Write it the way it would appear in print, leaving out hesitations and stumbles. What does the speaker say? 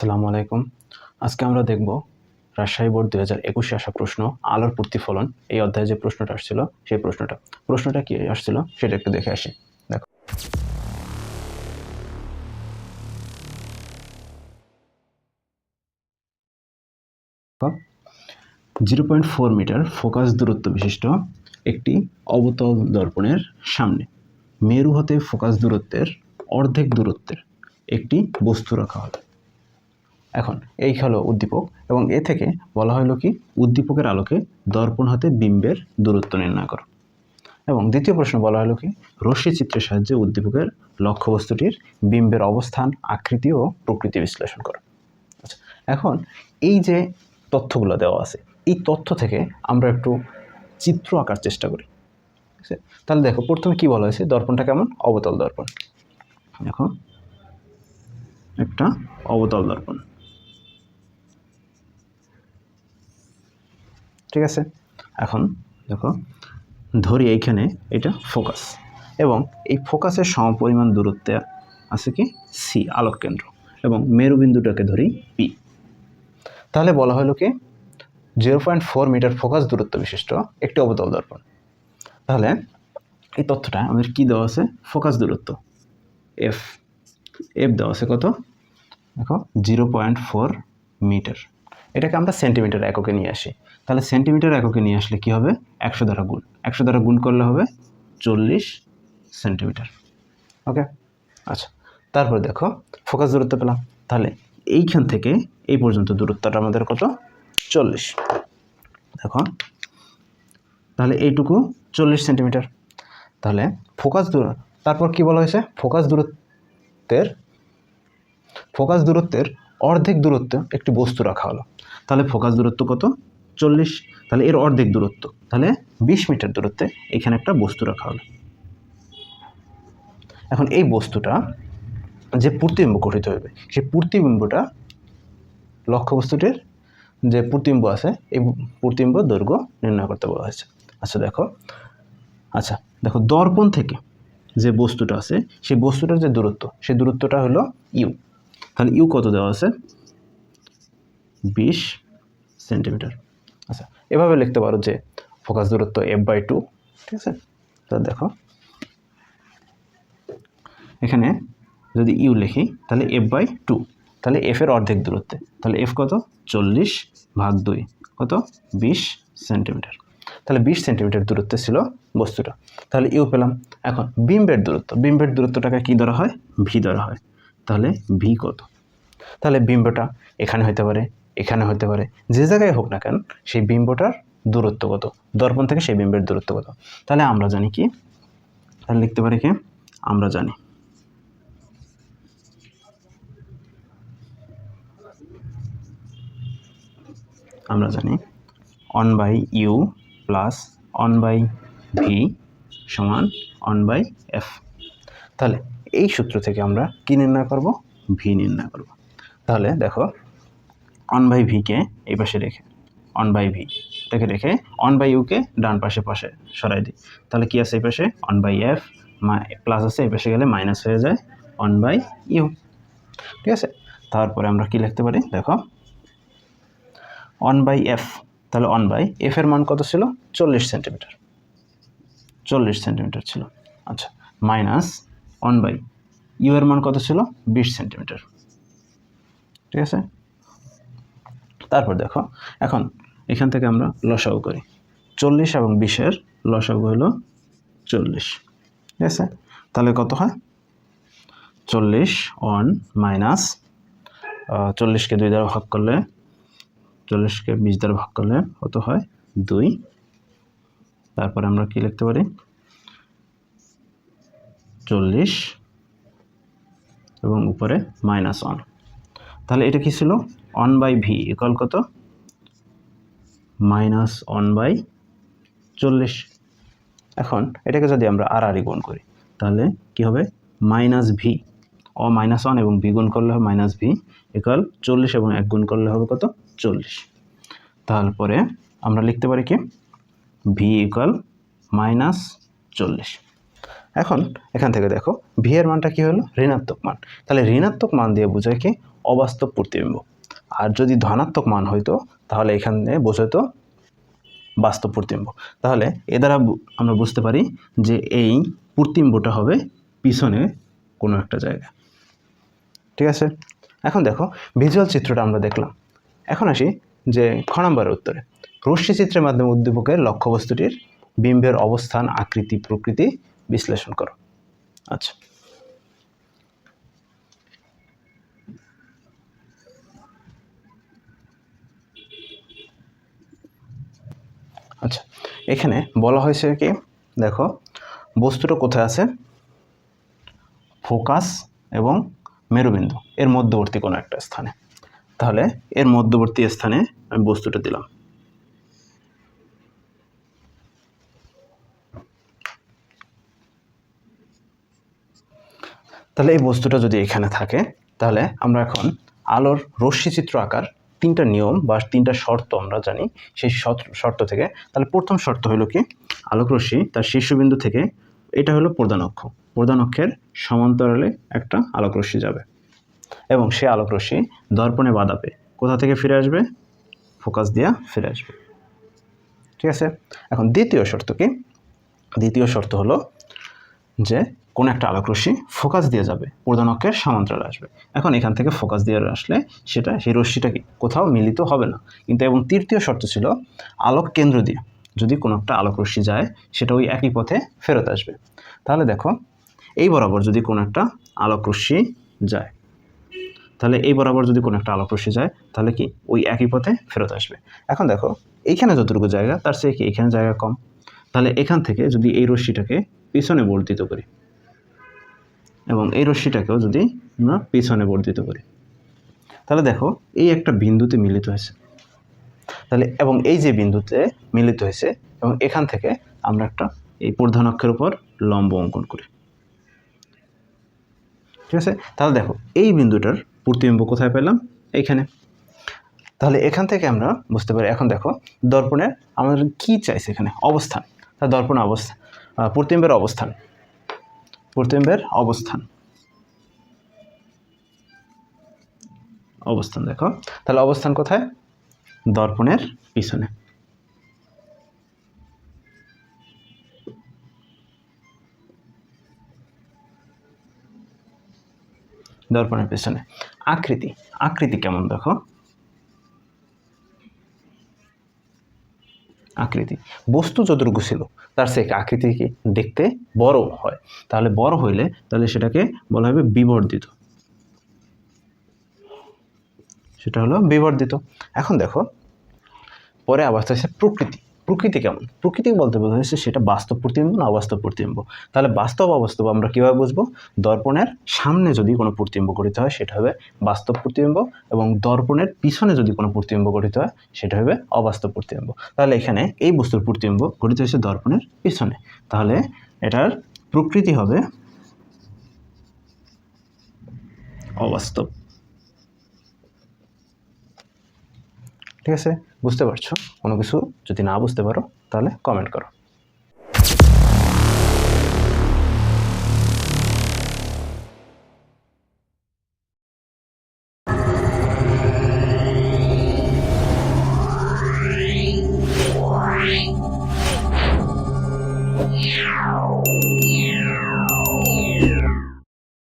আসসালামু আলাইকুম। আজকে আমরা দেখব রাজশাহী বোর্ড 2021 আসা প্রশ্ন আলোর প্রতিফলন। এই অধ্যায়ে যে প্রশ্নটা আসছিল সেই প্রশ্নটা কি আসছিল সেটা একটু দেখে আসি। দেখো, 0.4 মিটার ফোকাস দূরত্ব বিশিষ্ট একটি অবতল দর্পণের সামনে মেরু হতে ফোকাস দূরত্বের অর্ধেক দূরত্বের একটি বস্তু রাখা হলো। এখন এই হলো উদ্দীপক এবং এ থেকে বলা হলো কি উদ্দীপকের আলোকে দর্পণ হতে বিম্বের দূরত্ব নির্ণয় করো। এবং দ্বিতীয় প্রশ্ন বলা হলো কি রশ্মি চিত্রের সাহায্যে উদ্দীপকের লক্ষ্যবস্তুটির বিম্বের অবস্থান, আকৃতি ও প্রকৃতি বিশ্লেষণ করো। আচ্ছা, এখন এই যে তথ্যগুলো দেওয়া আছে এই তথ্য থেকে আমরা একটু চিত্র আঁকার চেষ্টা করি। ঠিক আছে, তাহলে দেখো প্রথমে কি বলা হয়েছে, দর্পণটা কেমন, অবতল দর্পণ। দেখো একটা অবতল দর্পণ, ঠিক আছে। এখন দেখো ধরি এইখানে এটা ফোকাস এবং এই ফোকাসের সমপরিমাণ দূরত্বে আছে কি সি আলোক কেন্দ্র এবং মেরুবিন্দুটাকে ধরি পি। তাহলে বলা হলো কি 0.4 মিটার ফোকাস দূরত্ব বিশিষ্ট একটি অবতল দর্পণ। তাহলে এই তথ্যটা আমাদের কি দেওয়া আছে, ফোকাস দূরত্ব এফ দেওয়া আছে কত, দেখো 0.4 মিটার। এটাকে আমরা সেন্টিমিটার এককে নিয়ে আসি। তাহলে সেন্টিমিটার এককে নিয়ে আসলে কি হবে, 100 দ্বারা গুণ, 100 দ্বারা গুণ করলে হবে 40 সেন্টিমিটার। ওকে, আচ্ছা, তারপর দেখো ফোকাস দূরত্ব পেলাম। তাহলে এইখান থেকে এই পর্যন্ত দূরত্বটা আমাদের কত, 40। দেখো তাহলে এইটুকু 40 সেন্টিমিটার। তাহলে ফোকাস দূরত্ব, তারপর কি বলা হয়েছে, ফোকাস দূরত্বের অর্ধেক দূরত্বে একটি বস্তু রাখা হলো। তাহলে ফোকাস দূরত্ব কত, 40, তাহলে এর অর্ধেক দূরত্ব, তাহলে 20 মিটার দূরত্বে এখানে একটা বস্তু রাখা হলো। এখন এই বস্তুটা যে প্রতিবিম্ব গঠিত হবে সেই প্রতিবিম্বটা লক্ষ্যবস্তুটির যে প্রতিবিম্ব আছে এই প্রতিবিম্ব দৈর্ঘ্য নির্ণয় করতে বলা হয়েছে। আচ্ছা দেখো দর্পণ থেকে যে বস্তুটা আছে সেই বস্তুটার যে দূরত্ব সেই দূরত্বটা হলো ইউ। তাহলে ইউ কত দেওয়া আছে, 20 সেন্টিমিটার। আচ্ছা, এভাবে লিখতে পারো যে ফোকাস দূরত্ব f/2, ঠিক আছে। তাহলে দেখো এখানে যদি ইউ লিখি তাহলে f/2, তাহলে এফ এর অর্ধেক দূরত্বে, তাহলে এফ কত, 40/2 কত, 20 সেন্টিমিটার। তাহলে 20 সেন্টিমিটার দূরত্বে ছিল বস্তুটা, তাহলে ইউ পেলাম। এখন বিম্বের দূরত্বটাকে কি ধরা হয়, ভি ধরা হয়। তাহলে ভি কত, তাহলে বিম্বটা এখানে হতে পারে, এখানে হতে পারে, যে জায়গায় হোক না কেন সেই বিম্বটার দূরত্ব কত, দর্পণ থেকে সেই বিম্বের দূরত্ব কত। তাহলে আমরা জানি কি, তাহলে লিখতে পারি কি, আমরা জানি 1/u প্লাস 1/v সমান 1/f। তাহলে এই সূত্র থেকে আমরা কি নির্ণয় করব, ভি নির্ণয় করব। তাহলে দেখো 1/v কে এই পাশে রেখে 1/v এটাকে রেখে 1/u কে ডান পাশে সরাই দিই। তাহলে কি আছে এই পাশে 1/f প্লাস আছে, এই পাশে গেলে মাইনাস হয়ে যায় 1/u, ঠিক আছে। তারপরে আমরা কি লিখতে পারি, দেখো 1/f, তাহলে 1/f এর মান কত ছিল, 40 সেন্টিমিটার ছিল। আচ্ছা, মাইনাস 1/u এর মান কত ছিল, 20 সেন্টিমিটার, ঠিক আছে। তারপর দেখো এখন এখান থেকে আমরা লসাগু করি, 40 এবং 20-এর লসাগু হলো 40, ঠিক আছে। তাহলে কত হয়, 40 মাইনাস 40কে 2 দ্বারা ভাগ করলে, 40কে 20 দ্বারা ভাগ করলে কত হয়, 2। তারপরে আমরা কি লিখতে পারি, 40 এবং উপরে -1। তাহলে এটা কি ছিল, 1/v ইকুয়াল কত, -1/40। এখন এটাকে যদি আমরা আর গুণ করি তাহলে কি হবে, -v ও -1 এবং v গুণ করলে হবে -v ইকুয়াল 40 এবং 1 গুণ করলে হবে কত, 40। তারপরে আমরা লিখতে পারি কি, v ইকুয়াল -40। এখন এখান থেকে দেখো ভি এর মানটা কি হলো, ঋণাত্মক মান। তাহলে ঋণাত্মক মান দিয়ে বোঝায় কি অবাস্তব প্রতিবিম্ব। আর যদি ধনাত্মক মান হইতো তাহলে এখানে বোঝাতো বাস্তব প্রতিবিম্ব। তাহলে এ দ্বারা আমরা বুঝতে পারি যে এই প্রতিবিম্বটা হবে পিছনে কোনো একটা জায়গায়। ঠিক আছে, এখন দেখো ভিজুয়াল চিত্রটা আমরা দেখলাম। এখন আসি যে খ নম্বরের উত্তরে। রশ্মি চিত্রের মাধ্যমে উদ্দীপকের লক্ষ্যবস্তুটির বিম্বের অবস্থান, আকৃতি, প্রকৃতি বিশ্লেষণ করো। আচ্ছা, আচ্ছা এখানে বলা হয়েছে কি, দেখো বস্তুটা কোথায় আছে, ফোকাস এবং মেরুবিন্দু এর মধ্যবর্তী কোনো একটা স্থানে। তাহলে এর মধ্যবর্তী স্থানে আমি বস্তুটা দিলাম। তাহলে এই বস্তুটা যদি এখানে থাকে, তাহলে আমরা এখন আলোর রশ্মিচিত্র আঁকার তিনটা নিয়ম বা তিনটা শর্ত আমরা জানি। সেই শর্ত থেকে তাহলে প্রথম শর্ত হলো কি, আলোক রশ্মি তার শীর্ষবিন্দু থেকে, এটা হলো প্রধান অক্ষ, প্রধান অক্ষের সমান্তরালে একটা আলোক রশ্মি যাবে এবং সে আলোক রশ্মি দর্পণে বাধা পেয়ে কোথা থেকে ফিরে আসবে, ফোকাস দিয়া ফিরে আসবে। ঠিক আছে, এখন দ্বিতীয় শর্ত কি, দ্বিতীয় শর্ত হলো যে কোন একটা আলোক রশ্মি ফোকাস দিয়ে যাবে, প্রধান অক্ষের সমান্তরালে আসবে। এখন এখান থেকে ফোকাস দিয়ে আসলে সেটা সেই রশ্মিটা কি কোথাও মিলিত হবে না কিন্তু। এবং তৃতীয় শর্ত ছিল আলোক কেন্দ্র দিয়ে যদি কোনো একটা আলোক রশ্মি যায় সেটা ওই একই পথে ফেরত আসবে। তাহলে দেখো এই বরাবর যদি কোনো একটা আলোক রশ্মি যায়, তাহলে এই বরাবর যদি কোনো একটা আলোক রশ্মি যায় তাহলে কি ওই একই পথে ফেরত আসবে। এখন দেখো এইখানে যতটুকু জায়গা তার চেয়ে কি এখানে জায়গা কম, তাহলে এখান থেকে যদি এই রশ্মিটাকে পিছনে বর্ধিত করি এবং এই রশ্মিটাকেও যদি আমরা পিছনে বর্ধিত করি, তাহলে দেখো এই একটা বিন্দুতে মিলিত হয়েছে। তাহলে এবং এই যে বিন্দুতে মিলিত হয়েছে এবং এখান থেকে আমরা একটা এই প্রধান অক্ষের উপর লম্ব অঙ্কন করি। ঠিক আছে, তাহলে দেখো এই বিন্দুটার প্রতিবিম্ব কোথায় পেলাম, এইখানে। তাহলে এখান থেকে আমরা বুঝতে পারি, এখন দেখো দর্পণের আমাদের কি চাইছে এখানে, অবস্থান। তাহলে দর্পণের অবস্থান, প্রতিবিম্বের অবস্থান, প্রতিবিম্বের অবস্থান, অবস্থান দেখো, তাহলে অবস্থান কোথায়, দর্পণের পিছনে। দর্পণের পিছনে। আকৃতি, আকৃতি কেমন দেখো, আকৃতি বস্তু যতটুকু ছিল তার সে আকৃতি কি দেখতে বড় হয়, তাহলে বড় হইলে তাহলে সেটাকে বলা হবে বিবর্ধিত, সেটা হলো বিবর্ধিত। এখন দেখো পরে আবার আসছে প্রকৃতি। প্রকৃতি কেমন, প্রকৃতি বলতে বোঝা হচ্ছে সেটা বাস্তব প্রতিবিম্ব না অবাস্তব প্রতিবিম্ব। তাহলে বাস্তব অবাস্তব আমরা কীভাবে বুঝবো, দর্পণের সামনে যদি কোনো প্রতিবিম্ব গঠিত হয় সেটা হবে বাস্তব প্রতিবিম্ব এবং দর্পণের পিছনে যদি কোনো প্রতিবিম্ব গঠিত হয় সেটা হবে অবাস্তব প্রতিবিম্ব। তাহলে এখানে এই বস্তুর প্রতিবিম্ব গঠিত হয়েছে দর্পণের পিছনে, তাহলে এটার প্রকৃতি হবে অবাস্তব। ঠিক আছে, বুঝতে পারছো? কোনো কিছু যদি না বুঝতে পারো তাহলে কমেন্ট করো।